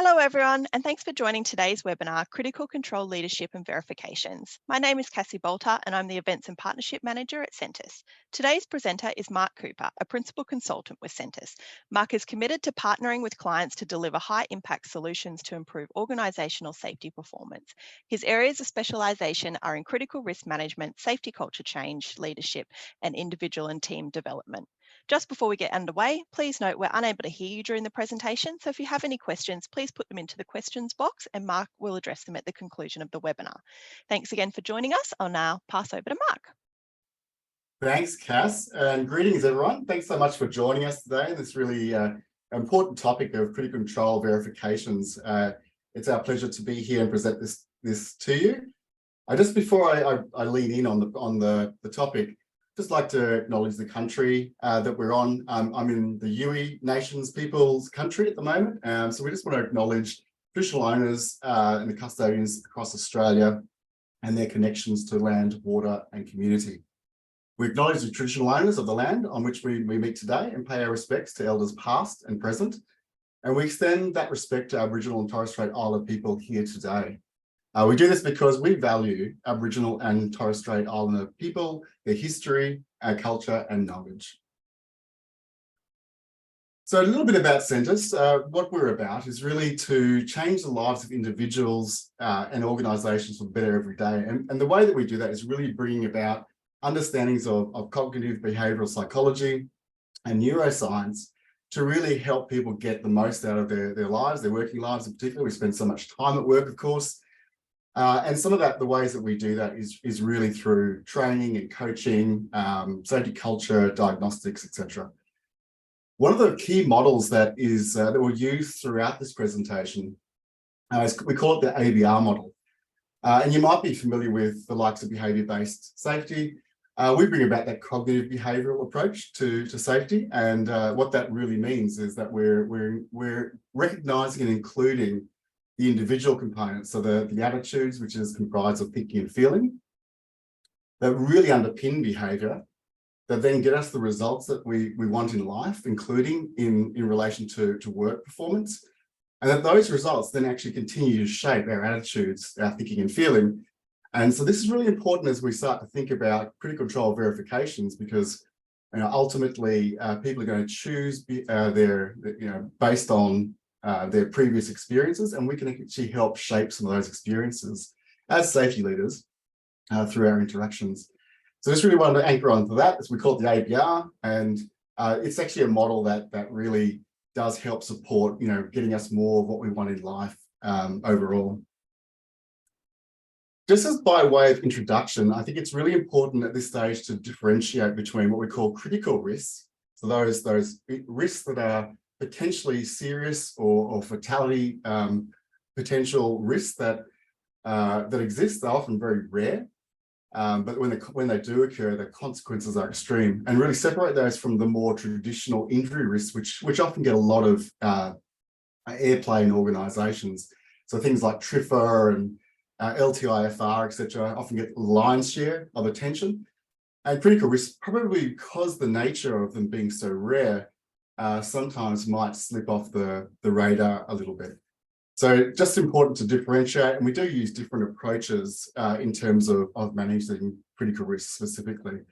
Hello everyone, and thanks for joining today's webinar, Critical Control Leadership and Verifications. My name is Cassie Bolter and I'm the Events and Partnership Manager at Centus. Today's presenter is Mark Cooper, a Principal Consultant with Centus. Mark is committed to partnering with clients to deliver high-impact solutions to improve organisational safety performance. His areas of specialisation are in critical risk management, safety culture change, leadership, and individual and team development. Just before we get underway, please note we're unable to hear you during the presentation, so if you have any questions, please put them into the questions box and Mark will address them at the conclusion of the webinar. Thanks again for joining us. I'll now pass over to Mark. Thanks, Cass, and greetings, everyone. Thanks so much for joining us today. This really important topic of critical control verifications. It's our pleasure to be here and present this to you. Just before I lean in on the topic, just like to acknowledge the country that we're on. I'm in the Yuwi Nations People's country at the moment, so we just want to acknowledge traditional owners and the custodians across Australia and their connections to land, water and community. We acknowledge the traditional owners of the land on which we meet today and pay our respects to elders past and present, and we extend that respect to Aboriginal and Torres Strait Islander people here today. We do this because we value Aboriginal and Torres Strait Islander people, their history, our culture and knowledge. So a little bit about Centus. What we're about is really to change the lives of individuals and organisations for better every day. And the way that we do that is really bringing about understandings of cognitive behavioural psychology and neuroscience to really help people get the most out of their lives, their working lives in particular. We spend so much time at work, of course. And some of that, the ways that we do that is really through training and coaching, safety culture, diagnostics, etc. One of the key models that we'll use throughout this presentation we call it the ABR model. And you might be familiar with the likes of behaviour-based safety. We bring about that cognitive behavioural approach to safety, and what that really means is that we're recognising and including the individual components, so the attitudes, which is comprised of thinking and feeling, that really underpin behaviour, that then get us the results that we want in life, including in relation to work performance, and that those results then actually continue to shape our attitudes, our thinking and feeling. And so this is really important as we start to think about critical control verifications, because ultimately people are going to choose based on their previous experiences, and we can actually help shape some of those experiences as safety leaders through our interactions. So just really wanted to anchor onto that, as we call it the APR, and it's actually a model that really does help support, getting us more of what we want in life overall. Just as by way of introduction, I think it's really important at this stage to differentiate between what we call critical risks, so those risks that are potentially serious or fatality potential risks that exist. They're often very rare, but when they do occur, the consequences are extreme, and really separate those from the more traditional injury risks, which often get a lot of airplay in organisations. So things like TRIFR and LTIFR, etc., often get lion's share of attention. And critical risks, probably because the nature of them being so rare, sometimes might slip off the radar a little bit. So just important to differentiate, and we do use different approaches in terms of managing critical risks specifically.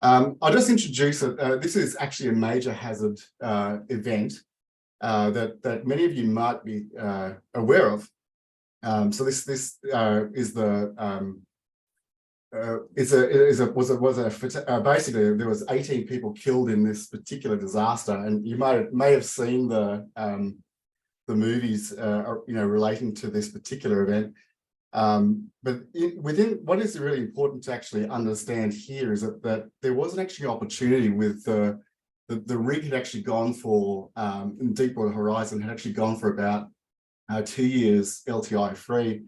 I'll just introduce it. This is actually a major hazard event that many of you might be aware of. So this is basically there was 18 people killed in this particular disaster, and you may have seen the movies relating to this particular event. But within what is really important to actually understand here is that there was an actually opportunity with the rig had actually gone for in Deepwater Horizon had actually gone for about 2 years LTI free.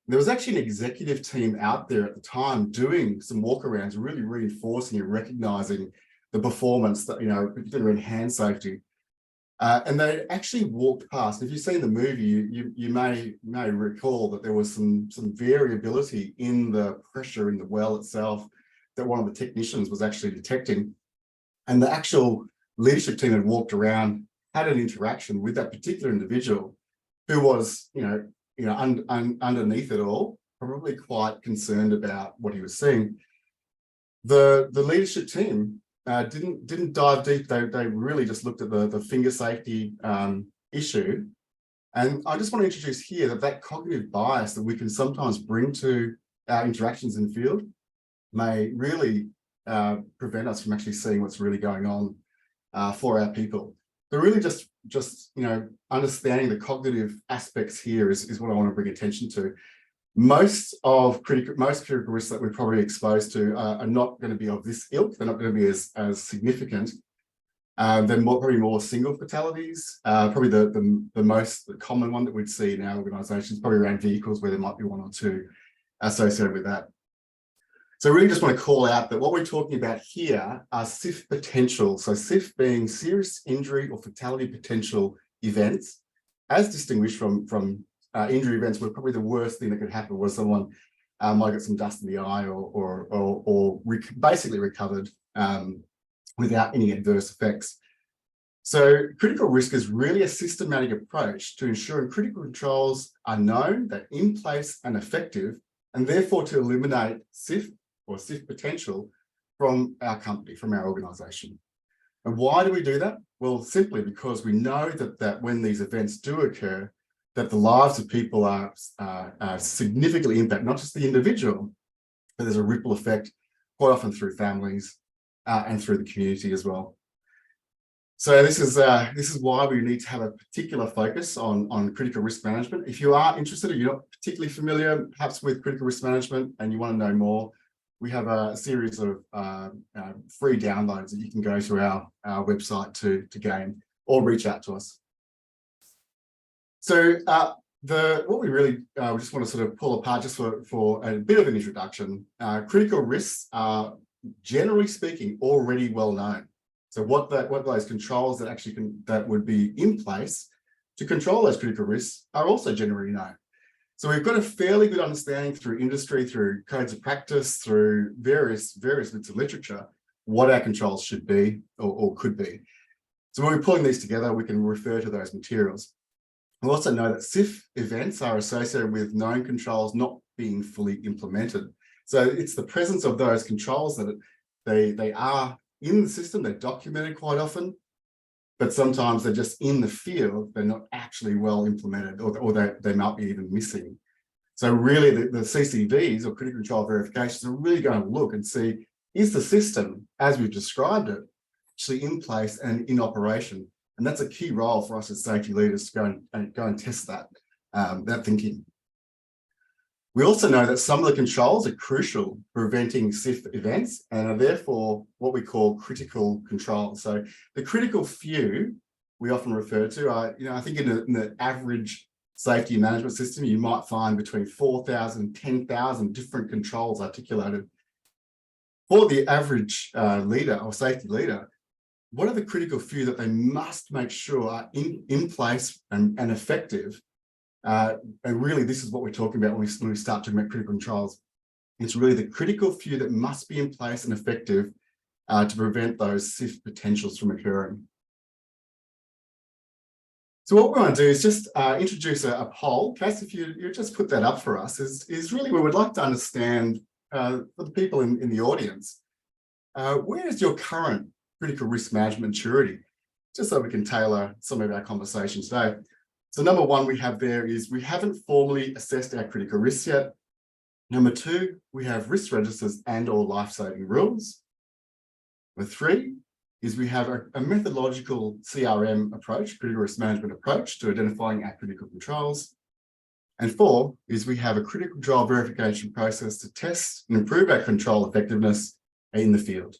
There was actually an executive team out there at the time doing some walkarounds, really reinforcing and recognizing the performance that, particularly in hand safety. And they actually walked past. If you've seen the movie, you may recall that there was some variability in the pressure in the well itself that one of the technicians was actually detecting. And the actual leadership team had walked around, had an interaction with that particular individual, who was, underneath it all, probably quite concerned about what he was seeing. The leadership team didn't dive deep. They really just looked at the finger safety issue. And I just want to introduce here that cognitive bias that we can sometimes bring to our interactions in the field may really prevent us from actually seeing what's really going on for our people. So really just understanding the cognitive aspects here is what I want to bring attention to. Most critical risks that we're probably exposed to are not going to be of this ilk. They're not going to be as significant. They're probably more single fatalities. Probably the most common one that we'd see in our organisations, probably around vehicles, where there might be one or two associated with that. So I really just want to call out that what we're talking about here are SIF potential. So SIF being serious injury or fatality potential events, as distinguished from injury events where probably the worst thing that could happen was someone might get some dust in the eye or basically recovered without any adverse effects. So critical risk is really a systematic approach to ensuring critical controls are known, they're in place and effective, and therefore to eliminate SIF or SIF potential from our company, from our organisation. And why do we do that? Well, simply because we know that when these events do occur, that the lives of people are significantly impacted, not just the individual, but there's a ripple effect quite often through families and through the community as well. So this is why we need to have a particular focus on critical risk management. If you are interested or you're not particularly familiar perhaps with critical risk management and you want to know more, we have a series of free downloads that you can go to our website to gain, or reach out to us. So what we really just want to sort of pull apart just for a bit of an introduction, critical risks are generally speaking already well known. So what those controls that actually that would be in place to control those critical risks are also generally known. So we've got a fairly good understanding through industry, through codes of practice, through various bits of literature, what our controls should be or could be. So when we're pulling these together, we can refer to those materials. We also know that SIF events are associated with known controls not being fully implemented. So it's the presence of those controls that they are in the system, they're documented quite often, but sometimes they're just in the field, they're not actually well implemented, or they might be even missing. So really the CCVs, or critical control verifications, are really going to look and see, is the system, as we've described it, actually in place and in operation? And that's a key role for us as safety leaders to go and test that thinking. We also know that some of the controls are crucial for preventing SIF events and are therefore what we call critical controls. So the critical few we often refer to are, I think in the average safety management system, you might find between 4,000 and 10,000 different controls articulated. For the average leader or safety leader, what are the critical few that they must make sure are in place and effective? And really, this is what we're talking about when we start talking about critical controls. It's really the critical few that must be in place and effective to prevent those SIF potentials from occurring. So what we want to do is just introduce a poll. Cass, if you just put that up for us, is really we would like to understand for the people in the audience, where is your current critical risk management maturity? Just so we can tailor some of our conversation today. So number one we have there is we haven't formally assessed our critical risks yet. Number two, we have risk registers and or life-saving rules. Number three is we have a methodological CRM approach, critical risk management approach, to identifying our critical controls. And four is we have a critical control verification process to test and improve our control effectiveness in the field.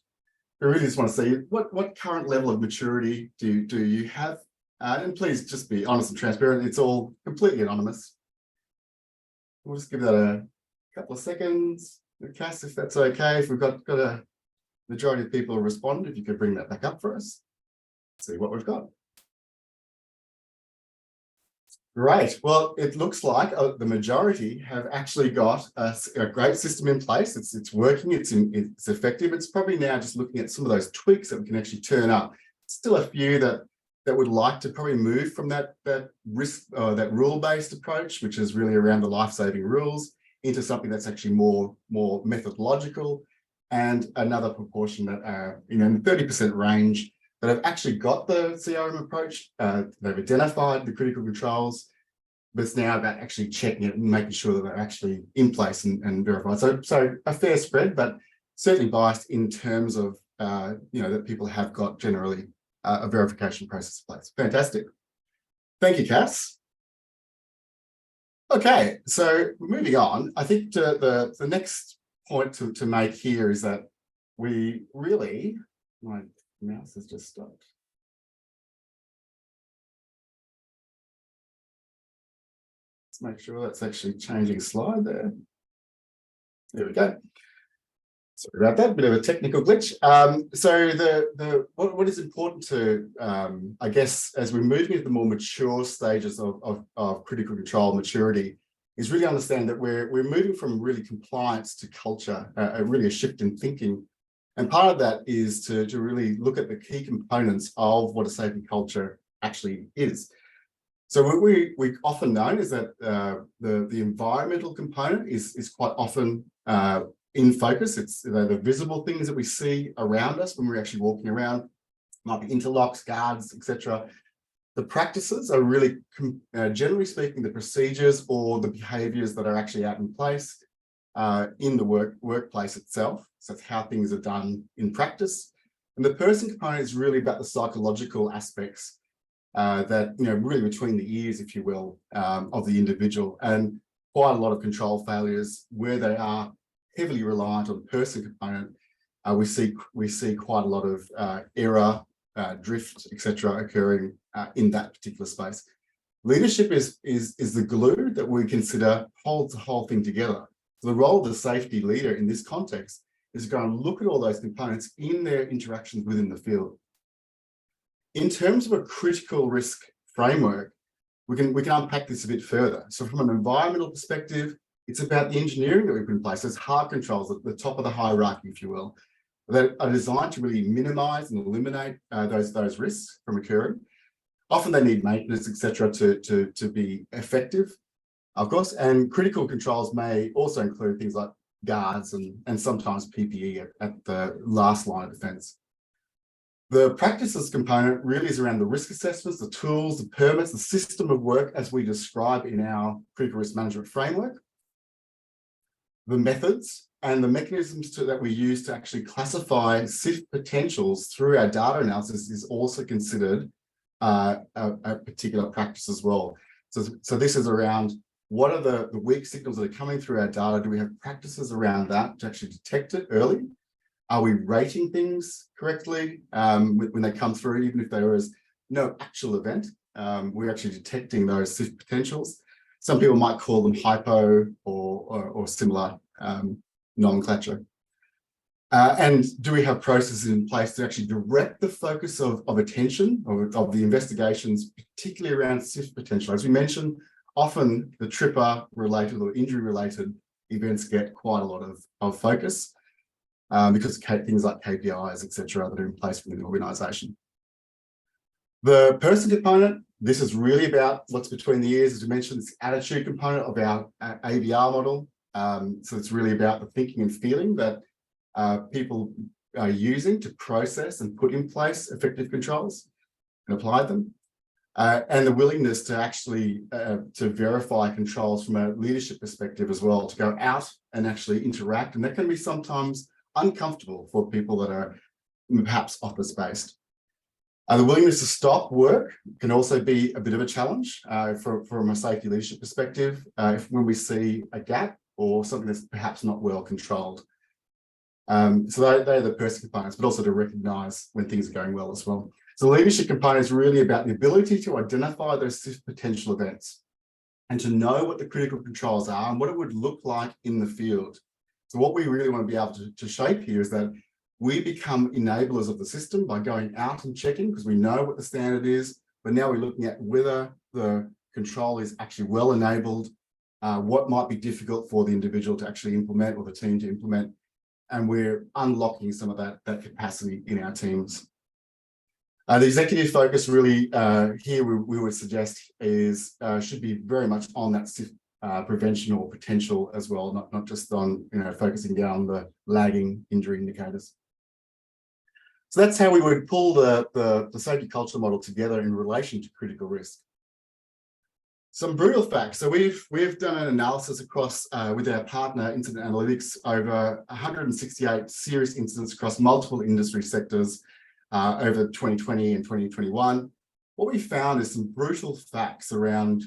I really just want to see what current level of maturity do you have? And please just be honest and transparent. It's all completely anonymous. We'll just give that a couple of seconds. Cass, if that's okay, if we've got a majority of people respond, if you could bring that back up for us. See what we've got. Great. Well, it looks like the majority have actually got a great system in place. It's working. It's effective. It's probably now just looking at some of those tweaks that we can actually turn up. Still a few that that would like to probably move from that risk, that rule-based approach, which is really around the life-saving rules, into something that's actually more methodological, and another proportion that are in the 30% range that have actually got the CRM approach. They've identified the critical controls, but it's now about actually checking it and making sure that they're actually in place and verified. So a fair spread, but certainly biased in terms of that people have got generally a verification process in place. Fantastic. Thank you, Cass. Okay, so moving on, I think the next point to make here is that we really, my mouse has just stopped. Let's make sure that's actually changing slide there. There we go. Sorry about that, bit of a technical glitch. So what is important to, I guess, as we're moving into the more mature stages of critical control maturity, is really understand that we're moving from really compliance to culture, really a shift in thinking. And part of that is to really look at the key components of what a safety culture actually is. So what we often know is that the environmental component is quite often in focus. It's the visible things that we see around us when we're actually walking around, might be interlocks, guards, etc. The practices are really, generally speaking, the procedures or the behaviours that are actually out in place in the workplace itself. So that's how things are done in practice. And the person component is really about the psychological aspects that, really between the ears, if you will, of the individual, and quite a lot of control failures where they are heavily reliant on the person component. We see quite a lot of error, drift, etc., occurring in that particular space. Leadership is the glue that we consider holds the whole thing together. So the role of the safety leader in this context is to go and look at all those components in their interactions within the field. In terms of a critical risk framework, we can unpack this a bit further. So from an environmental perspective, it's about the engineering that we've put in place. There's hard controls at the top of the hierarchy, if you will, that are designed to really minimize and eliminate those risks from occurring. Often they need maintenance, etc., to be effective, of course. And critical controls may also include things like guards and sometimes PPE at the last line of defense. The practices component really is around the risk assessments, the tools, the permits, the system of work as we describe in our critical risk management framework. The methods and the mechanisms that we use to actually classify SIF potentials through our data analysis is also considered a particular practice as well. So this is around what are the weak signals that are coming through our data? Do we have practices around that to actually detect it early? Are we rating things correctly when they come through, even if there is no actual event? We're actually detecting those SIF potentials. Some people might call them hypo or similar nomenclature. And do we have processes in place to actually direct the focus of attention of the investigations, particularly around SIF potential? As we mentioned, often the tripper related or injury related events get quite a lot of focus because of things like KPIs, etc., that are in place within the organisation. The person component, this is really about what's between the ears. As we mentioned, it's the attitude component of our ABR model. So it's really about the thinking and feeling that people are using to process and put in place effective controls and apply them. And the willingness to actually to verify controls from a leadership perspective as well, to go out and actually interact. And that can be sometimes uncomfortable for people that are perhaps office-based. The willingness to stop work can also be a bit of a challenge from a safety leadership perspective when we see a gap or something that's perhaps not well controlled. So they're the person components, but also to recognise when things are going well as well. So the leadership component is really about the ability to identify those potential events and to know what the critical controls are and what it would look like in the field. So what we really want to be able to shape here is that we become enablers of the system by going out and checking because we know what the standard is, but now we're looking at whether the control is actually well enabled, what might be difficult for the individual to actually implement or the team to implement, and we're unlocking some of that capacity in our teams. The executive focus really here we would suggest is should be very much on that prevention or potential as well, not just on focusing down the lagging injury indicators. So that's how we would pull the safety culture model together in relation to critical risk. Some brutal facts. So we've done an analysis across with our partner Incident Analytics over 168 serious incidents across multiple industry sectors over 2020 and 2021. What we found is some brutal facts around,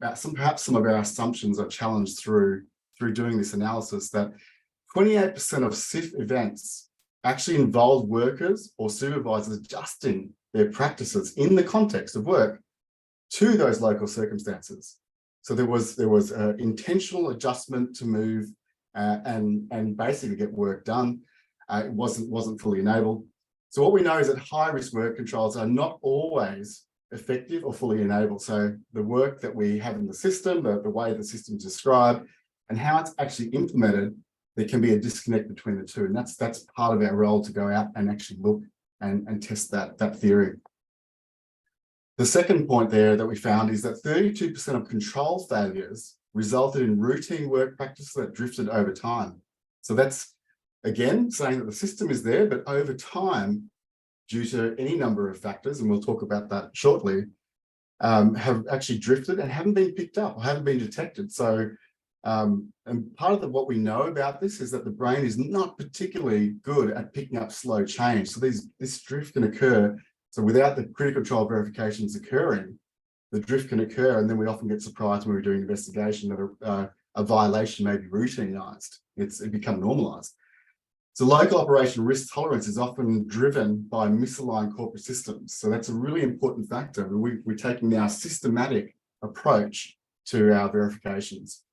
perhaps some of our assumptions are challenged through doing this analysis, that 28% of SIF events actually involved workers or supervisors adjusting their practices in the context of work to those local circumstances. So there was intentional adjustment to move and basically get work done. It wasn't fully enabled. So what we know is that high-risk work controls are not always effective or fully enabled. So the work that we have in the system, the way the system is described, and how it's actually implemented, there can be a disconnect between the two. And that's part of our role, to go out and actually look and test that theory. The second point there that we found is that 32% of control failures resulted in routine work practices that drifted over time. So that's, again, saying that the system is there, but over time, due to any number of factors, and we'll talk about that shortly, have actually drifted and haven't been picked up or haven't been detected. So, and part of what we know about this is that the brain is not particularly good at picking up slow change. So this drift can occur. So without the critical control verifications occurring, the drift can occur, and then we often get surprised when we're doing investigation that a violation may be routinized. It become normalized. So local operation risk tolerance is often driven by misaligned corporate systems. So that's a really important factor. We're taking now a systematic approach to our verifications.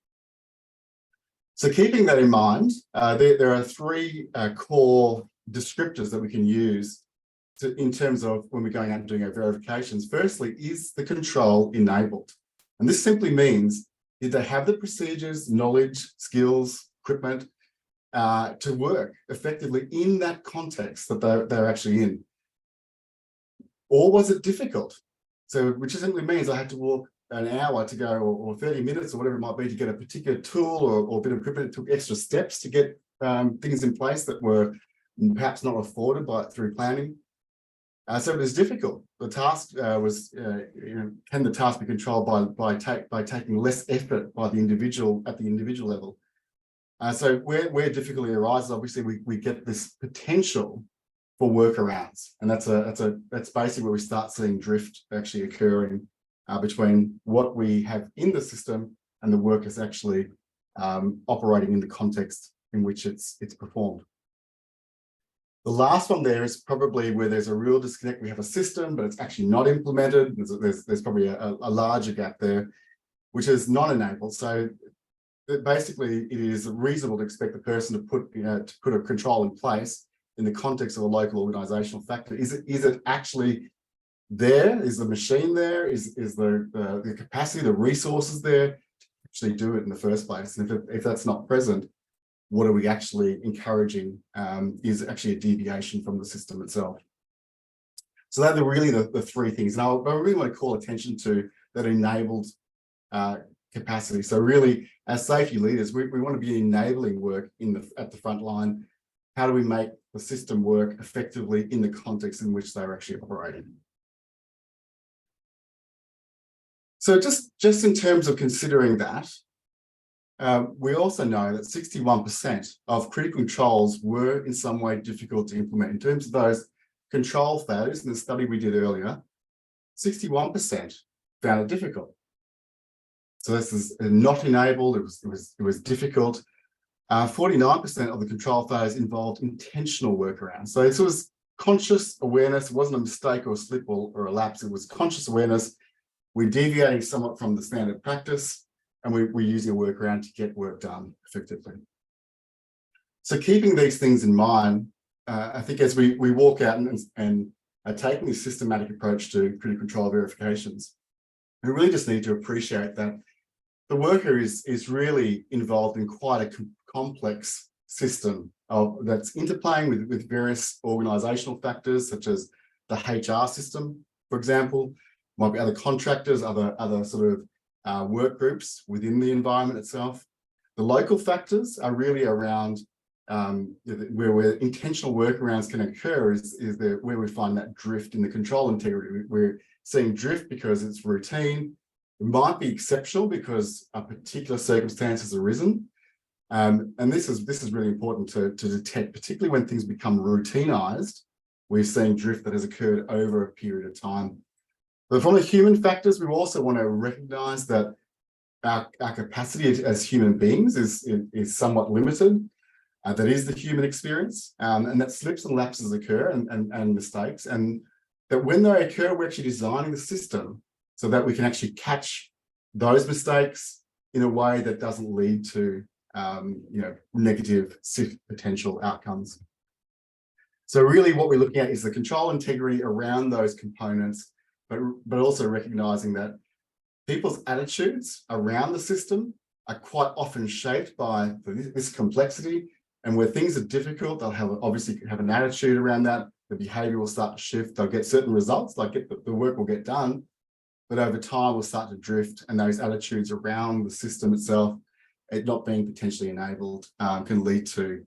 So keeping that in mind, there are three core descriptors that we can use in terms of when we're going out and doing our verifications. Firstly, is the control enabled? And this simply means, did they have the procedures, knowledge, skills, equipment to work effectively in that context that they're actually in? Or was it difficult? So, which simply means I had to walk an hour to go, or 30 minutes or whatever it might be, to get a particular tool or bit of equipment. It took extra steps to get things in place that were perhaps not afforded through planning. So it was difficult. The task was, can the task be controlled by taking less effort by the individual at the individual level? So where difficulty arises, obviously we get this potential for workarounds, and that's basically where we start seeing drift actually occurring between what we have in the system and the work is actually operating in the context in which it's performed. The last one there is probably where there's a real disconnect. We have a system, but it's actually not implemented. There's probably a larger gap there, which is not enabled. So basically, it is reasonable to expect the person to put a control in place in the context of a local organizational factor. Is it actually there? Is the machine there? Is the capacity, the resources there to actually do it in the first place? And if that's not present, what are we actually encouraging is actually a deviation from the system itself. So that are really the three things. Now, I really want to call attention to that enabled capacity. So really, as safety leaders, we want to be enabling work at the front line. How do we make the system work effectively in the context in which they're actually operating? So just in terms of considering that, we also know that 61% of critical controls were in some way difficult to implement. In terms of those control failures in the study we did earlier, 61% found it difficult. So this is not enabled, it was difficult. 49% of the control failures involved intentional workarounds. So this was conscious awareness. It wasn't a mistake or a slip or a lapse. It was conscious awareness. We're deviating somewhat from the standard practice, and we're using a workaround to get work done effectively. So keeping these things in mind, I think as we walk out and are taking this systematic approach to critical control verifications, we really just need to appreciate that the worker is really involved in quite a complex system that's interplaying with various organizational factors such as the HR system, for example, might be other contractors, other sort of work groups within the environment itself. The local factors are really around where intentional workarounds can occur is where we find that drift in the control integrity. We're seeing drift because it's routine. It might be exceptional because a particular circumstance has arisen. And this is really important to detect, particularly when things become routinized. We're seeing drift that has occurred over a period of time. But from the human factors, we also want to recognize that our capacity as human beings is somewhat limited. That is the human experience, and that slips and lapses occur and mistakes. And that when they occur, we're actually designing the system so that we can actually catch those mistakes in a way that doesn't lead to negative SIF potential outcomes. So really what we're looking at is the control integrity around those components, but also recognizing that people's attitudes around the system are quite often shaped by this complexity. And where things are difficult, they'll obviously have an attitude around that. The behavior will start to shift. They'll get certain results, the work will get done, but over time will start to drift, and those attitudes around the system itself, it not being potentially enabled, can lead to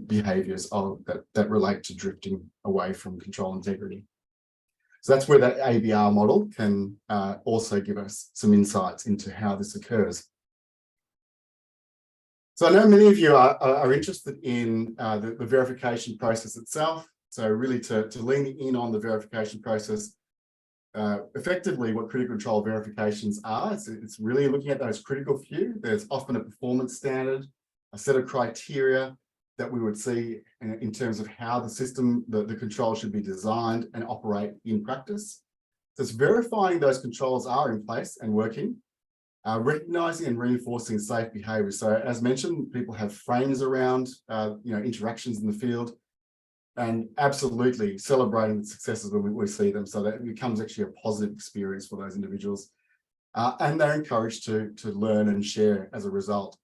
behaviors that relate to drifting away from control integrity. So that's where that ABR model can also give us some insights into how this occurs. So I know many of you are interested in the verification process itself. So really to lean in on the verification process, effectively what critical control verifications are, it's really looking at those critical few. There's often a performance standard, a set of criteria that we would see in terms of how the system, the control should be designed and operate in practice. So it's verifying those controls are in place and working. Recognizing and reinforcing safe behavior. So as mentioned, people have frames around interactions in the field, and absolutely celebrating the successes when we see them, so that it becomes actually a positive experience for those individuals. And they're encouraged to learn and share as a result.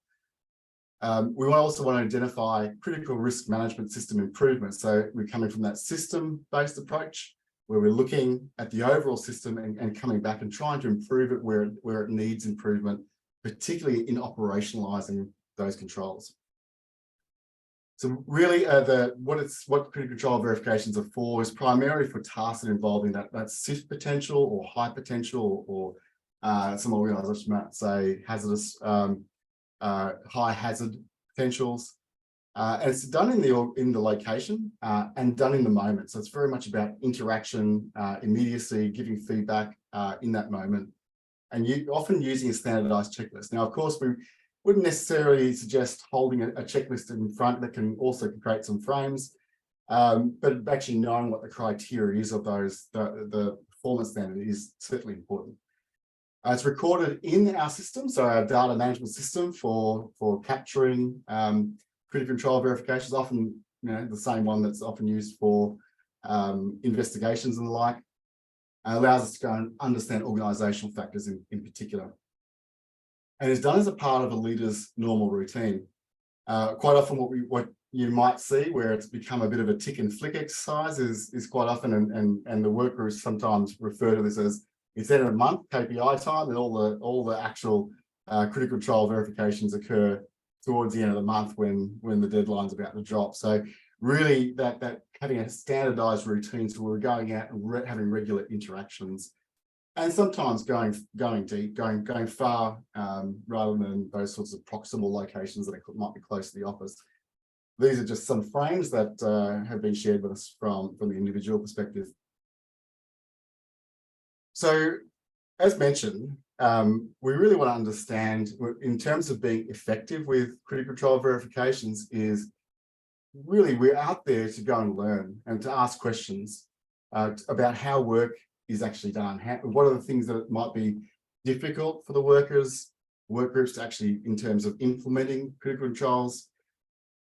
We also want to identify critical risk management system improvements. So we're coming from that system-based approach, where we're looking at the overall system and coming back and trying to improve it where it needs improvement, particularly in operationalizing those controls. So really what critical control verifications are for is primarily for tasks that involving that SIF potential or high potential, or some organizations might say hazardous, high hazard potentials. And it's done in the location and done in the moment. So it's very much about interaction, immediacy, giving feedback in that moment, and often using a standardized checklist. Now, of course, we wouldn't necessarily suggest holding a checklist in front that can also create some frames, but actually knowing what the criteria is of those, the performance standard is certainly important. It's recorded in our system, so our data management system for capturing critical control verifications, often the same one that's often used for investigations and the like, allows us to go and understand organizational factors in particular. And it's done as a part of a leader's normal routine. Quite often what you might see where it's become a bit of a tick and flick exercise is quite often, and the work groups sometimes refer to this as, it's end of the month, KPI time, and all the actual critical control verifications occur towards the end of the month when the deadline's about to drop. So really that having a standardized routine, so we're going out and having regular interactions, and sometimes going deep, going far, rather than those sorts of proximal locations that might be close to the office. These are just some frames that have been shared with us from the individual perspective. So as mentioned, we really want to understand, in terms of being effective with critical control verifications, is really we're out there to go and learn and to ask questions about how work is actually done. What are the things that might be difficult for the work groups to actually, in terms of implementing critical controls,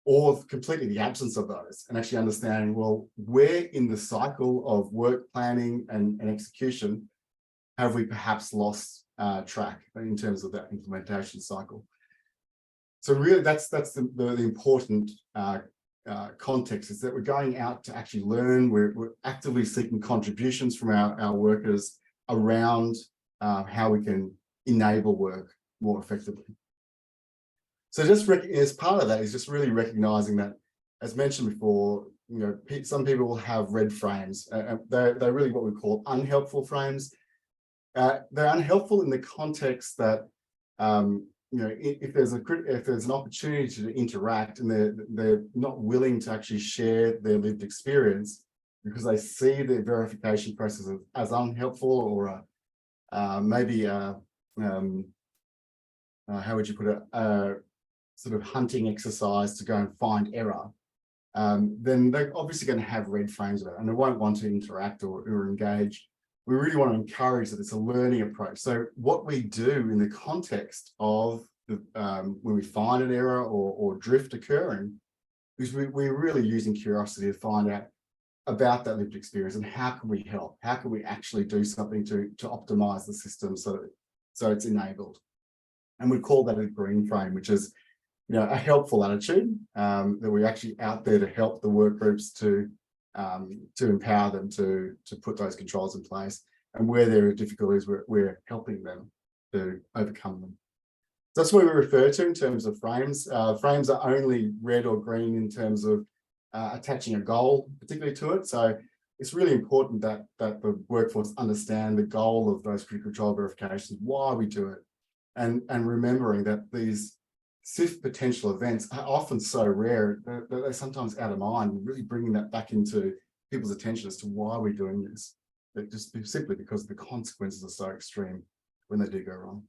or completely the absence of those, and actually understanding, well, where in the cycle of work planning and execution have we perhaps lost track in terms of that implementation cycle. So really that's the important context is that we're going out to actually learn. We're actively seeking contributions from our workers around how we can enable work more effectively. So just as part of that is just really recognizing that, as mentioned before, some people will have red frames. They're really what we call unhelpful frames. They're unhelpful in the context that if there's an opportunity to interact and they're not willing to actually share their lived experience because they see the verification process as unhelpful, or maybe how would you put it, sort of hunting exercise to go and find error, then they're obviously going to have red frames about it and they won't want to interact or engage. We really want to encourage that it's a learning approach. So what we do in the context of when we find an error or drift occurring is we're really using curiosity to find out about that lived experience and how can we help? How can we actually do something to optimize the system so it's enabled? And we call that a green frame, which is a helpful attitude, that we're actually out there to help the work groups to empower them to put those controls in place, and where there are difficulties, we're helping them to overcome them. So that's what we refer to in terms of frames. Frames are only red or green in terms of attaching a goal particularly to it. So it's really important that the workforce understand the goal of those critical control verifications, why we do it, and remembering that these SIF potential events are often so rare that they're sometimes out of mind. Really bringing that back into people's attention as to why we're doing this. But just simply because the consequences are so extreme when they do go wrong.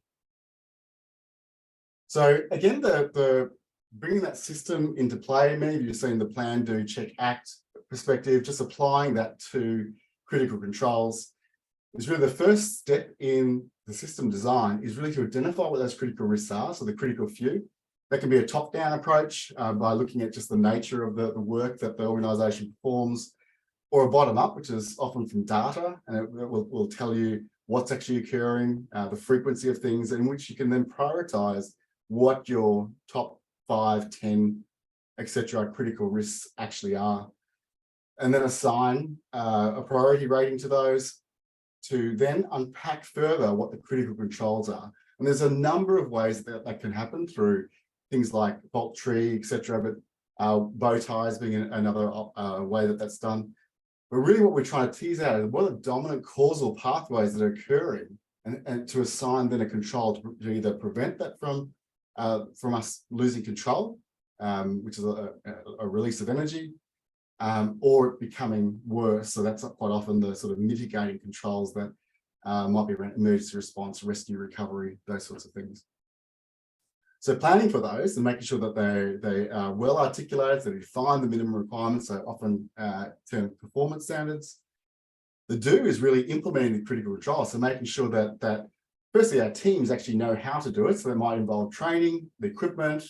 So again, the bringing that system into play, many of you have seen the plan, do, check, act perspective, just applying that to critical controls is really the first step in the system design, is really to identify what those critical risks are, so the critical few. That can be a top-down approach by looking at just the nature of the work that the organisation performs, or a bottom-up, which is often from data, and it will tell you what's actually occurring, the frequency of things, in which you can then prioritise what your top 5, 10, etc. critical risks actually are, and then assign a priority rating to those, to then unpack further what the critical controls are. And there's a number of ways that can happen through things like bolt tree, etc., but bow ties being another way that's done. But really what we're trying to tease out is what are the dominant causal pathways that are occurring, and to assign then a control to either prevent that from us losing control, which is a release of energy, or it becoming worse. So that's quite often the sort of mitigating controls that might be around emergency response, rescue, recovery, those sorts of things. So planning for those and making sure that they are well articulated, that they define the minimum requirements, so often termed performance standards. The do is really implementing the critical control, so making sure that firstly our teams actually know how to do it. So that might involve training, the equipment,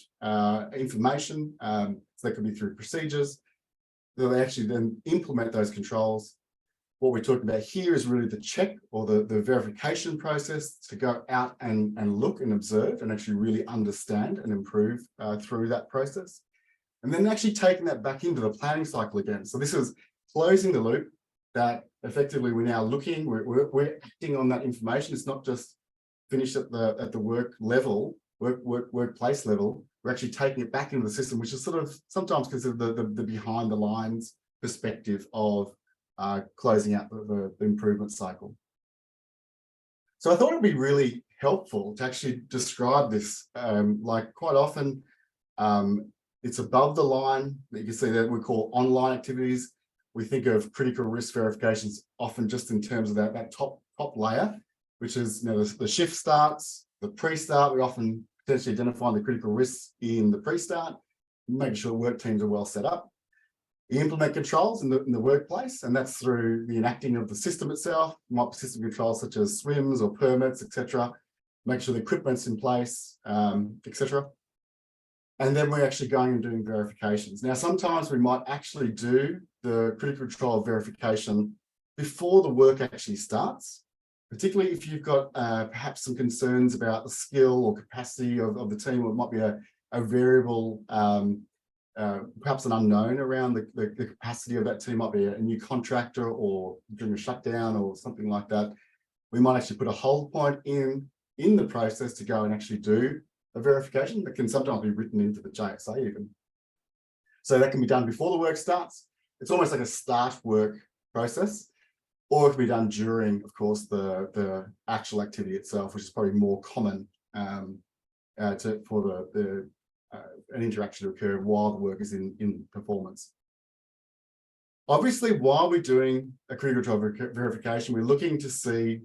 information, so that could be through procedures. They actually then implement those controls. What we're talking about here is really the check or the verification process, to go out and look and observe and actually really understand and improve through that process. And then actually taking that back into the planning cycle again. So this is closing the loop, that effectively we're now looking, we're acting on that information. It's not just finished at the work level, workplace level. We're actually taking it back into the system, which is sort of sometimes considered the behind the lines perspective of closing out the improvement cycle. So I thought it'd be really helpful to actually describe this. Like quite often, it's above the line. You can see that we call online activities. We think of critical risk verifications often just in terms of that top layer, which is the shift starts, the pre-start. We often potentially identify the critical risks in the pre-start, making sure work teams are well set up. You implement controls in the workplace, and that's through the enacting of the system itself. Might be system controls such as swims or permits, etc. Make sure the equipment's in place, etc. And then we're actually going and doing verifications. Now, sometimes we might actually do the critical control verification before the work actually starts, particularly if you've got perhaps some concerns about the skill or capacity of the team, or it might be a variable perhaps an unknown around the capacity of that team, might be a new contractor or during a shutdown or something like that. We might actually put a hold point in the process to go and actually do a verification that can sometimes be written into the JSA even. So that can be done before the work starts. It's almost like a start work process, or it can be done during, of course, the actual activity itself, which is probably more common for an interaction to occur while the work is in performance. Obviously, while we're doing a critical control verification, we're looking to see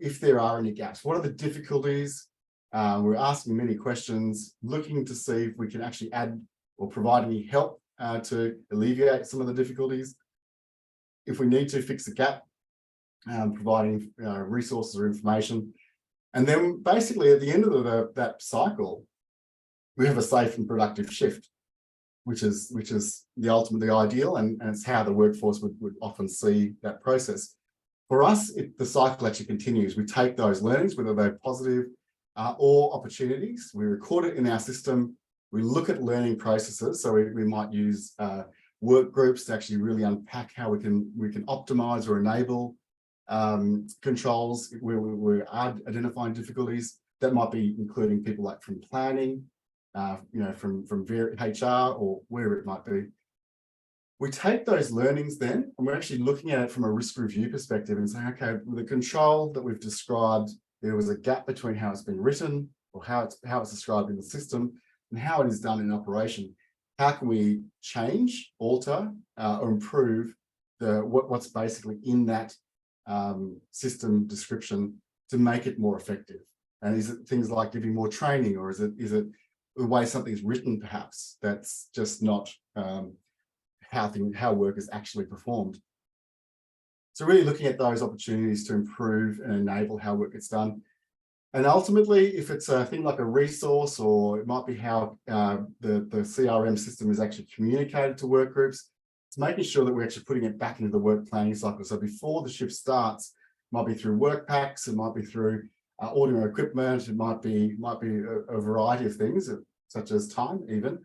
if there are any gaps. What are the difficulties? We're asking many questions, looking to see if we can actually add or provide any help to alleviate some of the difficulties. If we need to fix a gap, providing resources or information. And then basically at the end of that cycle, we have a safe and productive shift, which is the ideal, and it's how the workforce would often see that process. For us, the cycle actually continues. We take those learnings, whether they're positive or opportunities, we record it in our system, we look at learning processes. So we might use work groups to actually really unpack how we can optimize or enable controls where we're identifying difficulties. That might be including people like from planning, from HR or wherever it might be. We take those learnings then, and we're actually looking at it from a risk review perspective and saying, okay, with the control that we've described, there was a gap between how it's been written or how it's described in the system and how it is done in operation. How can we change, alter, or improve what's basically in that system description to make it more effective? And is it things like giving more training, or is it the way something's written, perhaps that's just not how work is actually performed? So really looking at those opportunities to improve and enable how work gets done. And ultimately, if it's a thing like a resource, or it might be how the CRM system is actually communicated to work groups, it's making sure that we're actually putting it back into the work planning cycle. So before the shift starts, it might be through work packs, it might be through ordering equipment, it might be a variety of things, such as time even,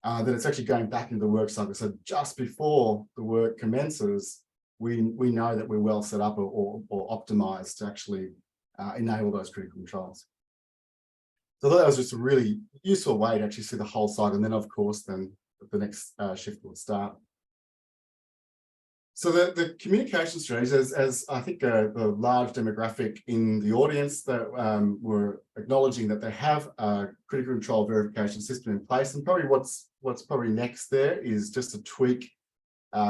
that it's actually going back into the work cycle. So just before the work commences, we know that we're well set up or optimized to actually enable those critical controls. So that was just a really useful way to actually see the whole cycle. And then, of course, then the next shift will start. So the communication strategies, as I think the large demographic in the audience that were acknowledging that they have a critical control verification system in place, and probably what's probably next there is just to tweak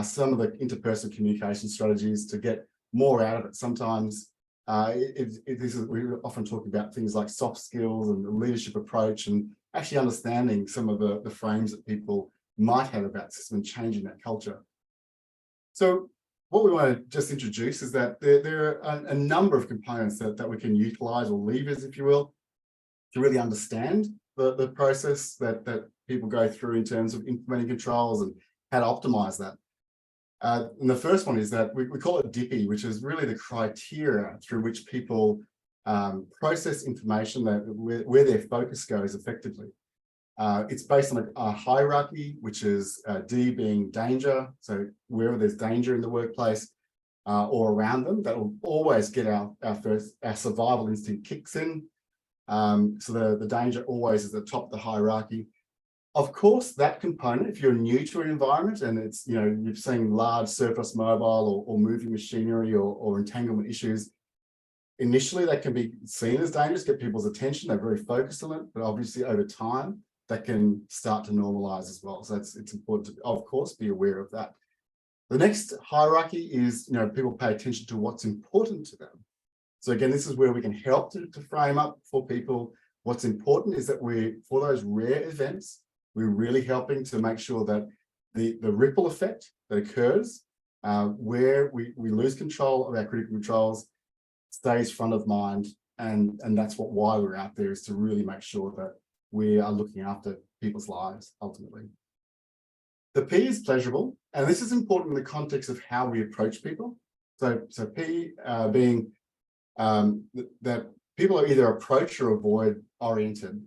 some of the interpersonal communication strategies to get more out of it. Sometimes we often talk about things like soft skills and the leadership approach, and actually understanding some of the frames that people might have about the system and changing that culture. So what we want to just introduce is that there are a number of components that we can utilize, or levers, if you will, to really understand the process that people go through in terms of implementing controls and how to optimize that. And the first one is that we call it DIPI, which is really the criteria through which people process information where their focus goes effectively. It's based on a hierarchy, which is D being danger. So wherever there's danger in the workplace or around them, that will always get our survival instinct kicks in. So the danger always is at the top of the hierarchy. Of course, that component, if you're new to an environment and it's, you've seen large surplus mobile or moving machinery or entanglement issues, initially that can be seen as dangerous, get people's attention, they're very focused on it, but obviously over time, that can start to normalize as well. So it's important to, of course, be aware of that. The next hierarchy is, people pay attention to what's important to them. So again, this is where we can help to frame up for people. What's important is that for those rare events, we're really helping to make sure that the ripple effect that occurs where we lose control of our critical controls stays front of mind. And that's why we're out there, is to really make sure that we are looking after people's lives ultimately. The P is pleasurable, and this is important in the context of how we approach people. So P being that people are either approach or avoid oriented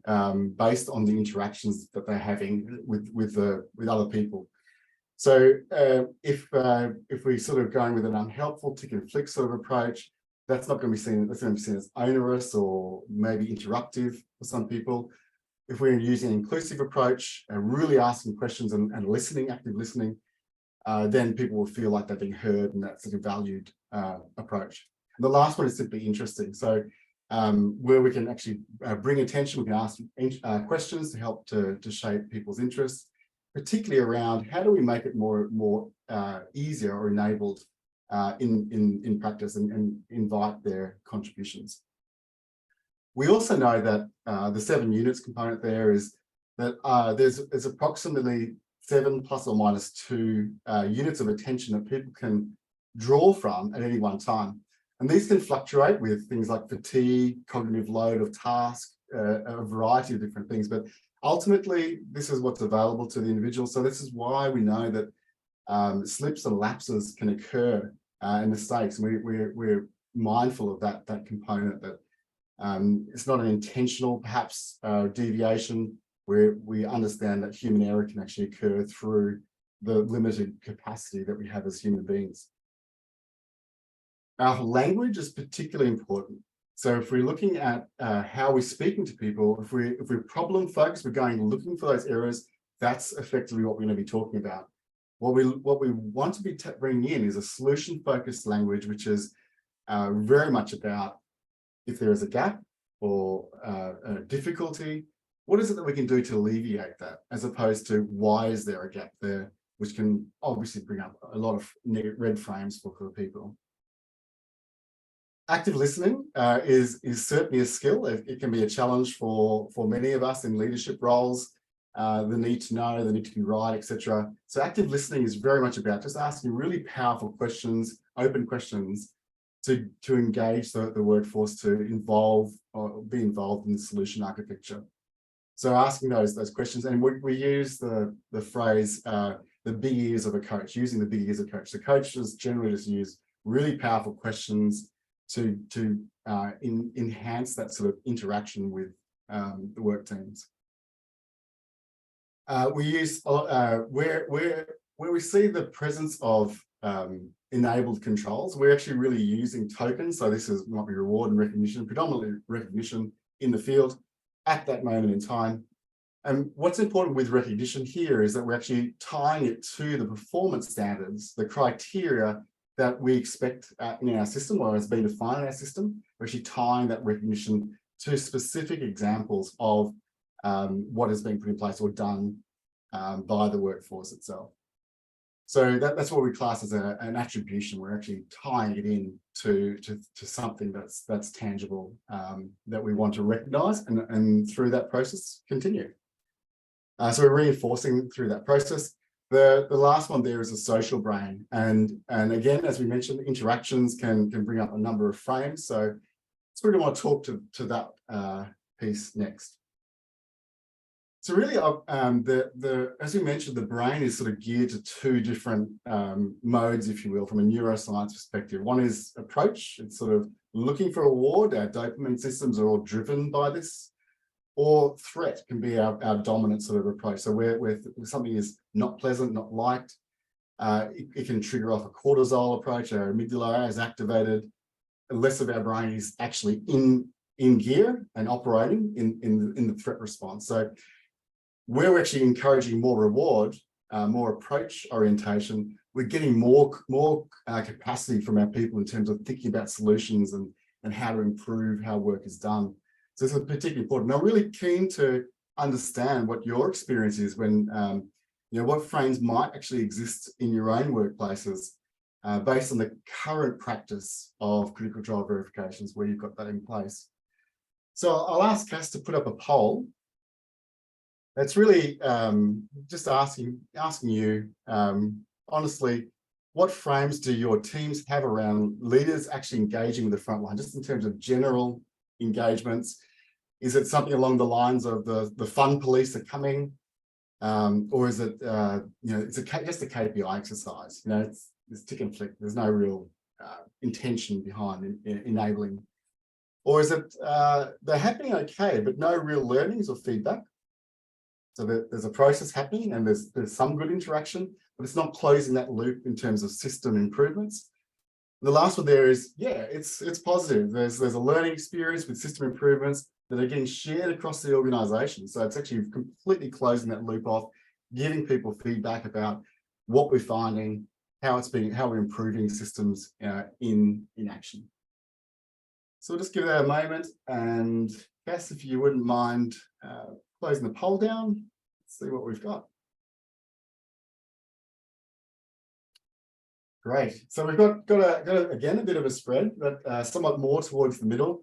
based on the interactions that they're having with other people. So if we're sort of going with an unhelpful tick and flick sort of approach, that's not going to be seen. That's going to be seen as onerous or maybe interruptive for some people. If we're using an inclusive approach and really asking questions and listening, active listening, then people will feel like they're being heard, and that's a valued approach. And the last one is simply interesting. So where we can actually bring attention, we can ask questions to help to shape people's interests, particularly around how do we make it more easier or enabled in practice and invite their contributions. We also know that the 7 units component there is that there's approximately 7 plus or minus 2 units of attention that people can draw from at any one time. And these can fluctuate with things like fatigue, cognitive load of task, a variety of different things. But ultimately, this is what's available to the individual. So this is why we know that slips and lapses can occur and mistakes. And we're mindful of that component, that it's not an intentional, perhaps, deviation, where we understand that human error can actually occur through the limited capacity that we have as human beings. Our language is particularly important. So if we're looking at how we're speaking to people, if we're problem focused, we're going looking for those errors, that's effectively what we're going to be talking about. What we want to be bringing in is a solution focused language, which is very much about if there is a gap or a difficulty, what is it that we can do to alleviate that, as opposed to why is there a gap there, which can obviously bring up a lot of red frames for people. Active listening is certainly a skill. It can be a challenge for many of us in leadership roles, the need to know, the need to be right, etc. So active listening is very much about just asking really powerful questions, open questions, to engage the workforce to be involved in the solution architecture. So asking those questions, and we use the phrase the big ears of a coach, using the big ears of a coach. The coaches generally just use really powerful questions to enhance that sort of interaction with the work teams. We use where we see the presence of enabled controls, we're actually really using tokens. So this might be reward and recognition, predominantly recognition in the field at that moment in time. And what's important with recognition here is that we're actually tying it to the performance standards, the criteria that we expect in our system, or has been defined in our system. We're actually tying that recognition to specific examples of what has been put in place or done by the workforce itself. So that's what we class as an attribution. We're actually tying it in to something that's tangible, that we want to recognise and through that process continue. So we're reinforcing through that process. The last one there is a social brain, and again, as we mentioned, interactions can bring up a number of frames. So we really want to talk to that piece next. So really, as we mentioned, the brain is sort of geared to 2 different modes, if you will, from a neuroscience perspective. One is approach. It's sort of looking for reward. Our dopamine systems are all driven by this. Or threat can be our dominant sort of approach. So where something is not pleasant, not liked, it can trigger off a cortisol approach. Our amygdala is activated. Less of our brain is actually in gear and operating in the threat response. So we're actually encouraging more reward, more approach orientation. We're getting more capacity from our people in terms of thinking about solutions and how to improve how work is done. So this is particularly important. I'm really keen to understand what your experience is when, what frames might actually exist in your own workplaces based on the current practice of critical control verifications where you've got that in place. So I'll ask Cass to put up a poll. That's really just asking you, honestly, what frames do your teams have around leaders actually engaging with the front line, just in terms of general engagements? Is it something along the lines of the fun police are coming, or is it it's just a KPI exercise? It's tick and flick. There's no real intention behind enabling Or is it they're happening okay, but no real learnings or feedback? So there's a process happening and there's some good interaction, but it's not closing that loop in terms of system improvements. The last one there is, yeah, it's positive. There's a learning experience with system improvements that are getting shared across the organization. So it's actually completely closing that loop off, giving people feedback about what we're finding, how we're improving systems in action. So we'll just give that a moment, and Cass, if you wouldn't mind closing the poll down, let's see what we've got. Great. So we've got again a bit of a spread, but somewhat more towards the middle.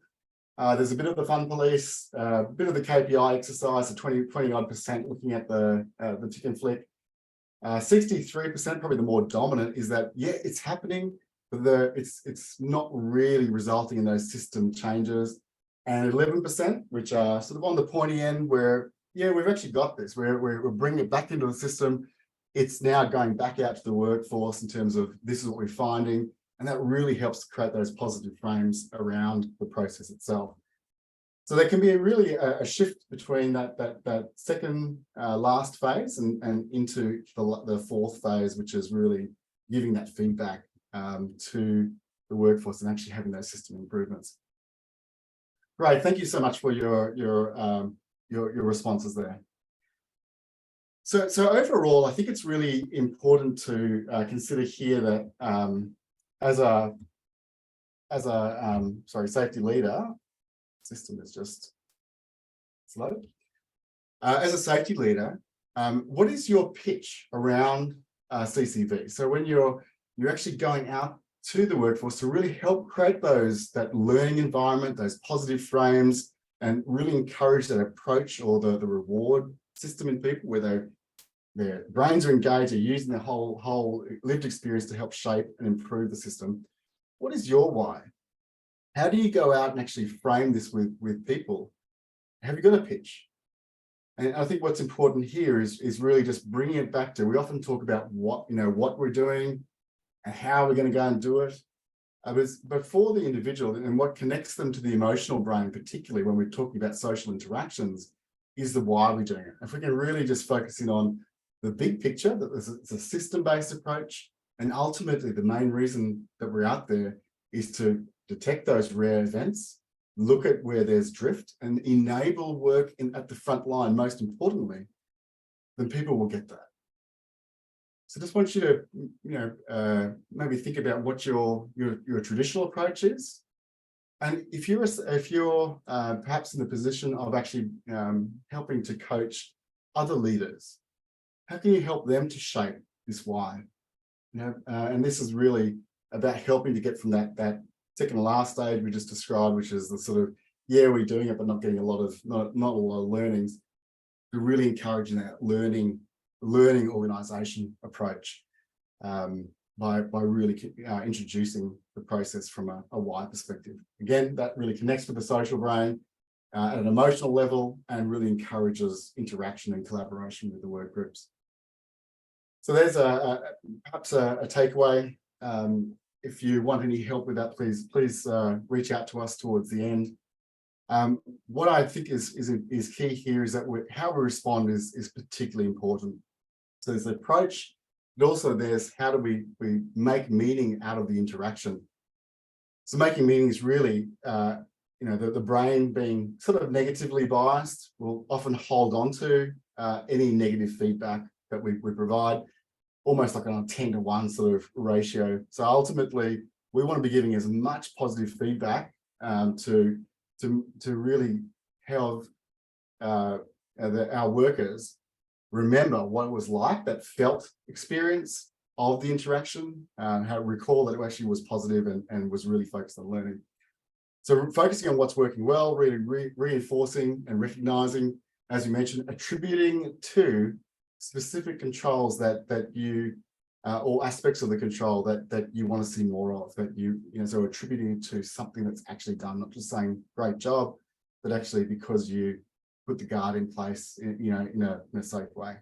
There's a bit of the fun police, a bit of the KPI exercise, the 20-odd% looking at the tick and flick. 63%, probably the more dominant, is that, yeah, it's happening, but it's not really resulting in those system changes. And 11%, which are sort of on the pointy end, where, yeah, we've actually got this, we're bringing it back into the system. It's now going back out to the workforce in terms of this is what we're finding. And that really helps to create those positive frames around the process itself. So there can be really a shift between that second last phase and into the fourth phase, which is really giving that feedback to the workforce and actually having those system improvements. Great, thank you so much for your responses there. So overall, I think it's really important to consider here that as a safety leader, system is just slow. As a safety leader, what is your pitch around CCV? So when you're actually going out to the workforce to really help create that learning environment, those positive frames, and really encourage that approach or the reward system in people where their brains are engaged, they're using their whole lived experience to help shape and improve the system. What is your why? How do you go out and actually frame this with people? Have you got a pitch? And I think what's important here is really just bringing it back to, we often talk about what we're doing and how we're going to go and do it. But for the individual and what connects them to the emotional brain, particularly when we're talking about social interactions, is the why we're doing it. If we can really just focus in on the big picture, that it's a system-based approach, and ultimately the main reason that we're out there is to detect those rare events, look at where there's drift, and enable work at the front line, most importantly, then people will get that. So just want you to, maybe think about what your traditional approach is. And if you're perhaps in the position of actually helping to coach other leaders, how can you help them to shape this why? And this is really about helping to get from that second to last stage we just described, which is the sort of, yeah, we're doing it, but not getting not a lot of learnings, to really encouraging that learning organization approach by really introducing the process from a why perspective. Again, that really connects with the social brain at an emotional level and really encourages interaction and collaboration with the work groups. So there's perhaps a takeaway. If you want any help with that, please reach out to us towards the end. What I think is key here is that how we respond is particularly important. So there's the approach, but also there's how do we make meaning out of the interaction. So making meaning is really, the brain being sort of negatively biased will often hold on to any negative feedback that we provide, almost like on a 10-to-1 sort of ratio. So ultimately, we want to be giving as much positive feedback to really help our workers remember what it was like, that felt experience of the interaction, how recall that it actually was positive and was really focused on learning. So focusing on what's working well, really reinforcing and recognizing, as you mentioned, attributing to specific controls that you or aspects of the control that you want to see more of, that so attributing to something that's actually done, not just saying great job, but actually because you put the guard in place in a safe way.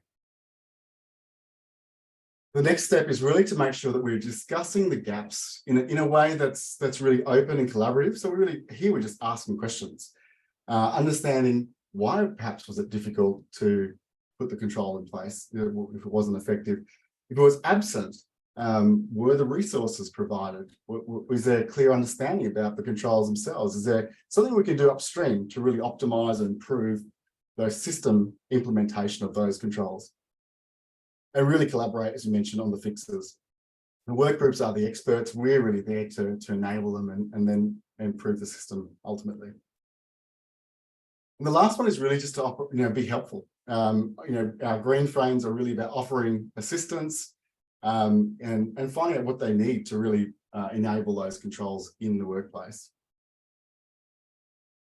The next step is really to make sure that we're discussing the gaps in a way that's really open and collaborative. So we're just asking questions, understanding why perhaps was it difficult to put the control in place, if it wasn't effective. If it was absent, were the resources provided? Was there clear understanding about the controls themselves? Is there something we can do upstream to really optimize and improve the system implementation of those controls? And really collaborate, as you mentioned, on the fixes. The work groups are the experts. We're really there to enable them and then improve the system ultimately. And the last one is really just to be helpful. Our green frames are really about offering assistance and finding out what they need to really enable those controls in the workplace.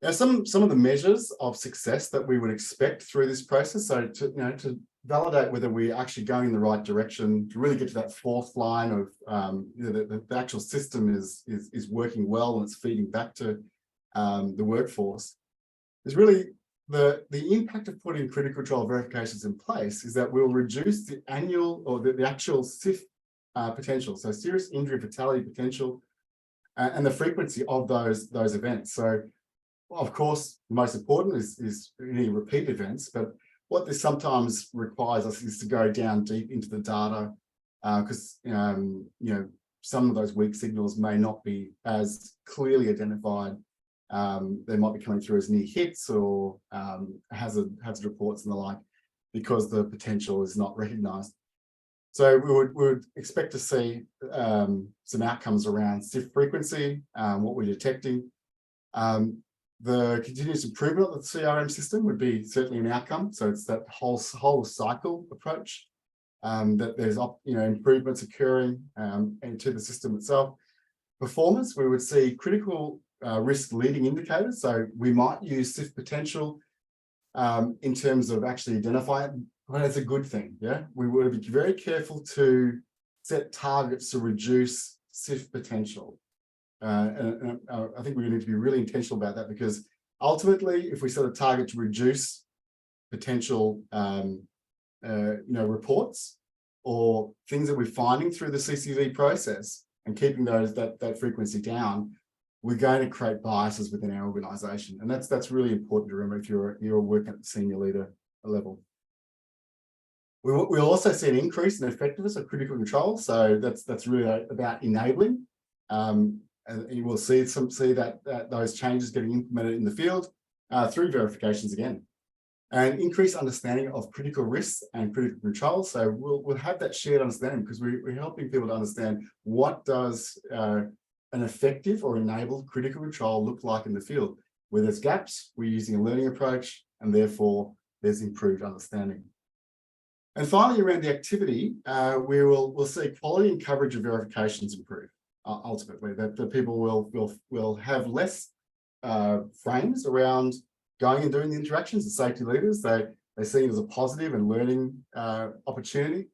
Now, some of the measures of success that we would expect through this process, so to validate whether we're actually going in the right direction, to really get to that fourth line of the actual system is working well and it's feeding back to the workforce, is really the impact of putting critical control verifications in place is that we'll reduce the annual or the actual SIF potential, so serious injury fatality potential, and the frequency of those events. So, of course, the most important is any repeat events, but what this sometimes requires us is to go down deep into the data because some of those weak signals may not be as clearly identified. They might be coming through as near hits or hazard reports and the like, because the potential is not recognised. So we would expect to see some outcomes around SIF frequency, what we're detecting. The continuous improvement of the CRM system would be certainly an outcome. So it's that whole cycle approach, that there's improvements occurring into the system itself. Performance, we would see critical risk leading indicators. So we might use SIF potential in terms of actually identifying it, but it's a good thing. Yeah, we would be very careful to set targets to reduce SIF potential. And I think we need to be really intentional about that, because ultimately, if we set a target to reduce potential, reports or things that we're finding through the CCV process and keeping that frequency down, we're going to create biases within our organisation, and that's really important to remember if you're working at the senior leader level. We'll also see an increase in effectiveness of critical control, so that's really about enabling. And you will see that those changes getting implemented in the field through verifications again, and increased understanding of critical risks and critical control. So we'll have that shared understanding, because we're helping people to understand what does an effective or enabled critical control look like in the field. Where there's gaps, we're using a learning approach, and therefore there's improved understanding. And finally, around the activity, we'll see quality and coverage of verifications improve. Ultimately, that the people will have less frames around going and doing the interactions. The safety leaders, they see it as a positive and learning opportunity,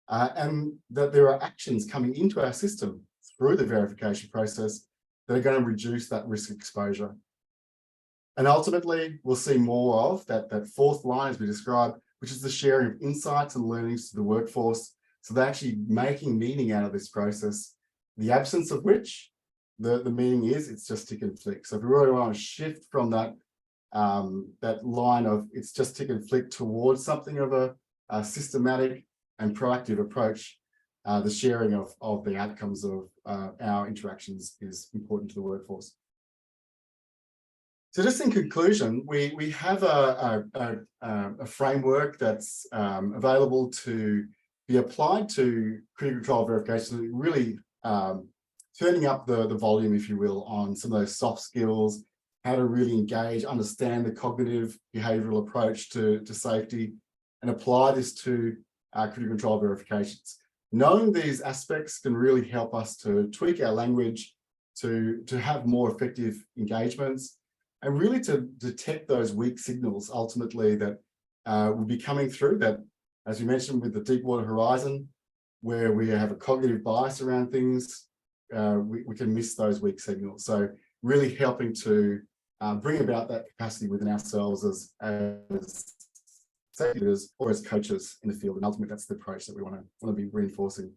and that there are actions coming into our system through the verification process that are going to reduce that risk exposure. And ultimately, we'll see more of that fourth line, as we described, which is the sharing of insights and learnings to the workforce. So they're actually making meaning out of this process, the absence of which the meaning is it's just tick and flick. So if we really want to shift from that line of it's just tick and flick towards something of a systematic and proactive approach, the sharing of the outcomes of our interactions is important to the workforce. So just in conclusion, we have a framework that's available to be applied to critical control verification, really turning up the volume, if you will, on some of those soft skills, how to really engage, understand the cognitive behavioral approach to safety, and apply this to critical control verifications. Knowing these aspects can really help us to tweak our language, to have more effective engagements, and really to detect those weak signals ultimately that will be coming through, that, as you mentioned with the Deepwater Horizon, where we have a cognitive bias around things, we can miss those weak signals. So really helping to bring about that capacity within ourselves as safety leaders or as coaches in the field. And ultimately, that's the approach that we want to be reinforcing.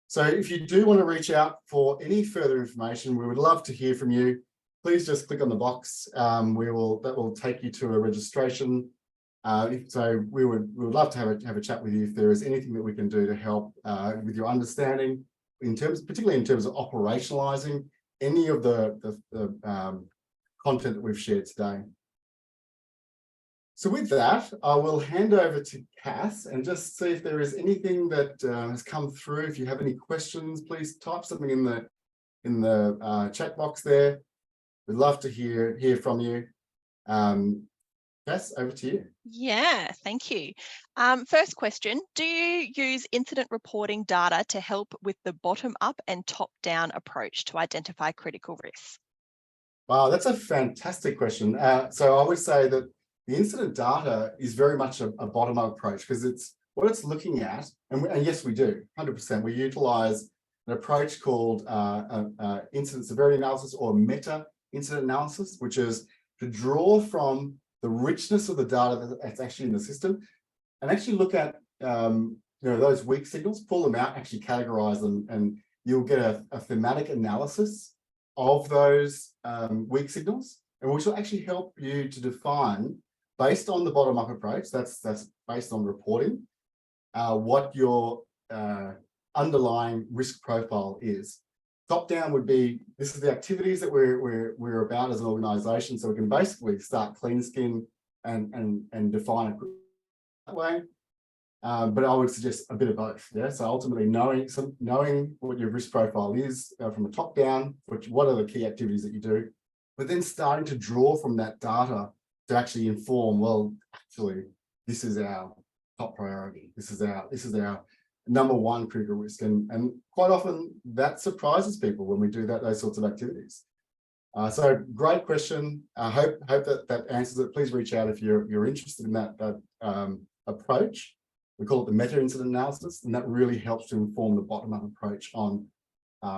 So if you do want to reach out for any further information, we would love to hear from you. Please just click on the box. That will take you to a registration. So we would love to have a chat with you if there is anything that we can do to help with your understanding, particularly in terms of operationalizing any of the content that we've shared today. So with that, I will hand over to Cass and just see if there is anything that has come through. If you have any questions, please type something in the chat box there. We'd love to hear from you. Cass, over to you. Yeah, thank you. First question, do you use incident reporting data to help with the bottom-up and top-down approach to identify critical risks? Wow, that's a fantastic question. So I would say that the incident data is very much a bottom-up approach because it's what it's looking at, and yes, we do, 100%. We utilize an approach called incident severity analysis or meta incident analysis, which is to draw from the richness of the data that's actually in the system and actually look at those weak signals, pull them out, actually categorize them, and you'll get a thematic analysis of those weak signals, and which will actually help you to define, based on the bottom-up approach, that's based on reporting, what your underlying risk profile is. Top-down would be, this is the activities that we're about as an organization, so we can basically start clean skin and define it that way. But I would suggest a bit of both. Yeah. So ultimately, knowing what your risk profile is from a top down, what are the key activities that you do, but then starting to draw from that data to actually inform. Well, actually, this is our top priority. This is our number one critical risk, and quite often that surprises people when we do those sorts of activities. So great question. I hope that answers it. Please reach out if you're interested in that approach. We call it the meta incident analysis, and that really helps to inform the bottom-up approach on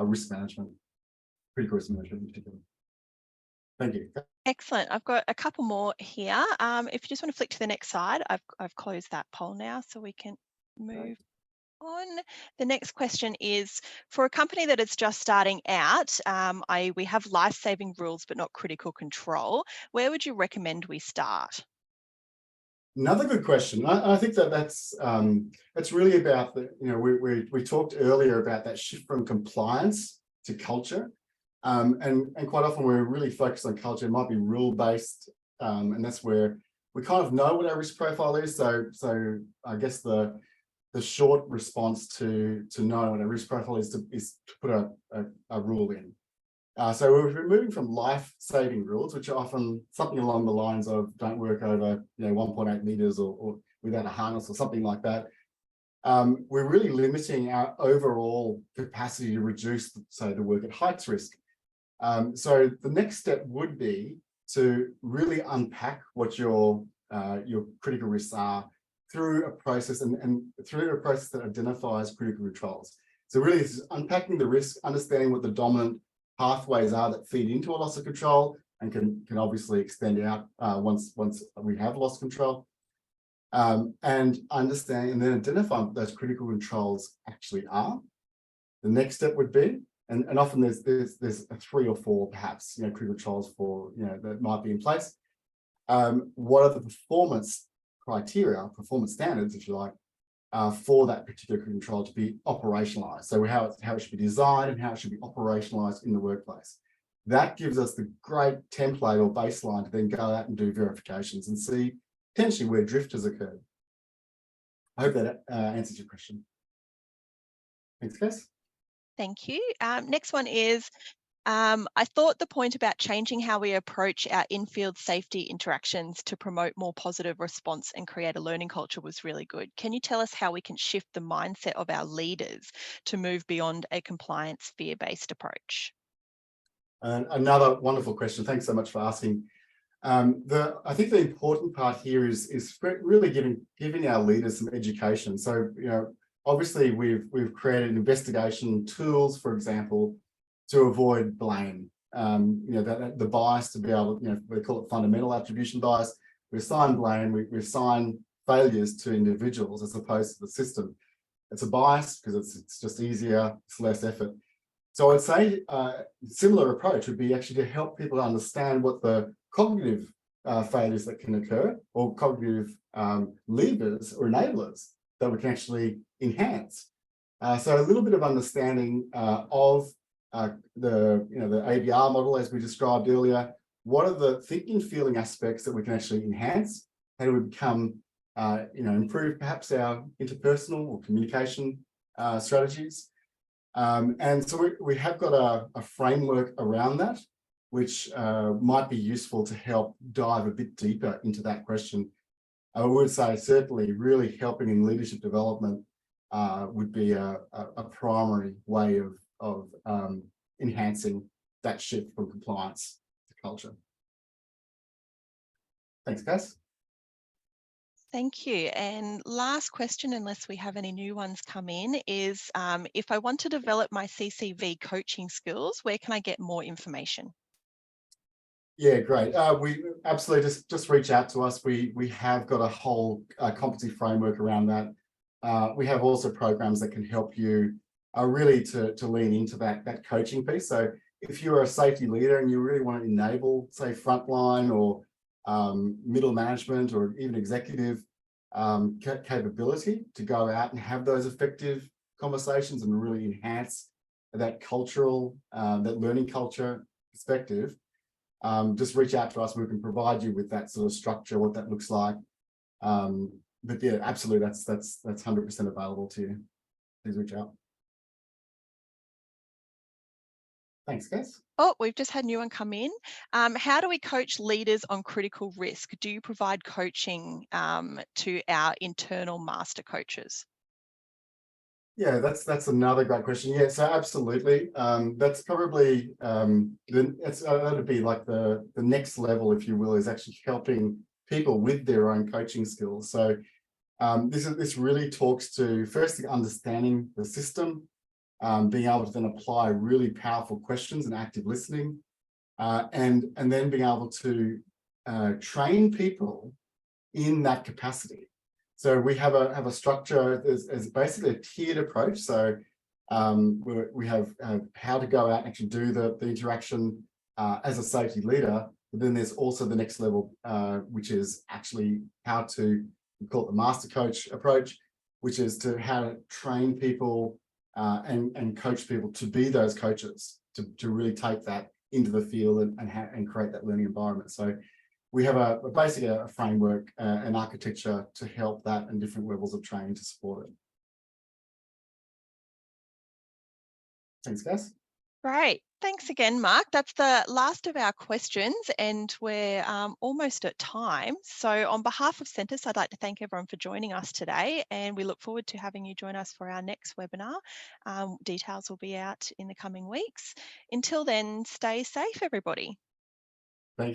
risk management, critical risk management in particular. Thank you. Excellent. I've got a couple more here. If you just want to flick to the next slide, I've closed that poll now, so we can move on. The next question is, for a company that is just starting out, we have life-saving rules but not critical control. Where would you recommend we start? Another good question. I think that's really about we talked earlier about that shift from compliance to culture, and quite often we're really focused on culture. It might be rule based, and that's where we kind of know what our risk profile is. So I guess the short response to know what our risk profile is to put a rule in. So we're moving from life-saving rules, which are often something along the lines of don't work over 1.8 meters or without a harness or something like that. We're really limiting our overall capacity to reduce, say, the work at heights risk. So the next step would be to really unpack what your critical risks are through a process and through a process that identifies critical controls. So really, it's unpacking the risk, understanding what the dominant pathways are that feed into a loss of control and can obviously extend out once we have lost control, and understand and then identify what those critical controls actually are. The next step would be, and often there's 3 or 4 perhaps critical controls for that might be in place. What are the performance criteria, performance standards, if you like, for that particular control to be operationalized? So how it should be designed and how it should be operationalized in the workplace. That gives us the great template or baseline to then go out and do verifications and see potentially where drift has occurred. I hope that answers your question. Thanks, Cass. Thank you. Next one is, I thought the point about changing how we approach our infield safety interactions to promote more positive response and create a learning culture was really good. Can you tell us how we can shift the mindset of our leaders to move beyond a compliance fear-based approach? Another wonderful question. Thanks so much for asking. I think the important part here is really giving our leaders some education. So obviously we've created investigation tools, for example, to avoid blame. The bias to be able, we call it fundamental attribution bias. We assign blame, we assign failures to individuals as opposed to the system. It's a bias because it's just easier, it's less effort. So I'd say similar approach would be actually to help people understand what the cognitive failures that can occur, or cognitive levers or enablers that we can actually enhance. So a little bit of understanding of the ABR model, as we described earlier. What are the thinking, feeling aspects that we can actually enhance? How do we become, improve perhaps our interpersonal or communication strategies? And so we have got a framework around that, which might be useful to help dive a bit deeper into that question. I would say certainly really helping in leadership development would be a primary way of enhancing that shift from compliance to culture. Thanks, Cass. Thank you. And last question, unless we have any new ones come in, is if I want to develop my CCV coaching skills, where can I get more information? Yeah, great. We absolutely just reach out to us. We have got a whole competency framework around that. We have also programs that can help you really to lean into that coaching piece. So if you're a safety leader and you really want to enable, say, frontline or middle management or even executive capability to go out and have those effective conversations and really enhance that cultural, that learning culture perspective, just reach out to us. We can provide you with that sort of structure, what that looks like. But yeah, absolutely, that's 100% available to you. Please reach out. Thanks, guys. Oh, we've just had a new one come in. How do we coach leaders on critical risk? Do you provide coaching to our internal master coaches? Yeah, that's another great question. Yeah, so absolutely. That's probably that'd be like the next level, if you will, is actually helping people with their own coaching skills. So this really talks to firstly understanding the system, being able to then apply really powerful questions and active listening, and then being able to train people in that capacity. So we have a structure as basically a tiered approach. So we have how to go out and actually do the interaction as a safety leader. But then there's also the next level, which is actually how to, we call it the master coach approach, which is to how to train people and coach people to be those coaches, to really take that into the field and create that learning environment. So we have basically a framework, an architecture to help that and different levels of training to support it. Thanks, Cass. Great. Thanks again, Mark. That's the last of our questions, and we're almost at time. So on behalf of Centis, I'd like to thank everyone for joining us today, and we look forward to having you join us for our next webinar. Details will be out in the coming weeks. Until then, stay safe, everybody.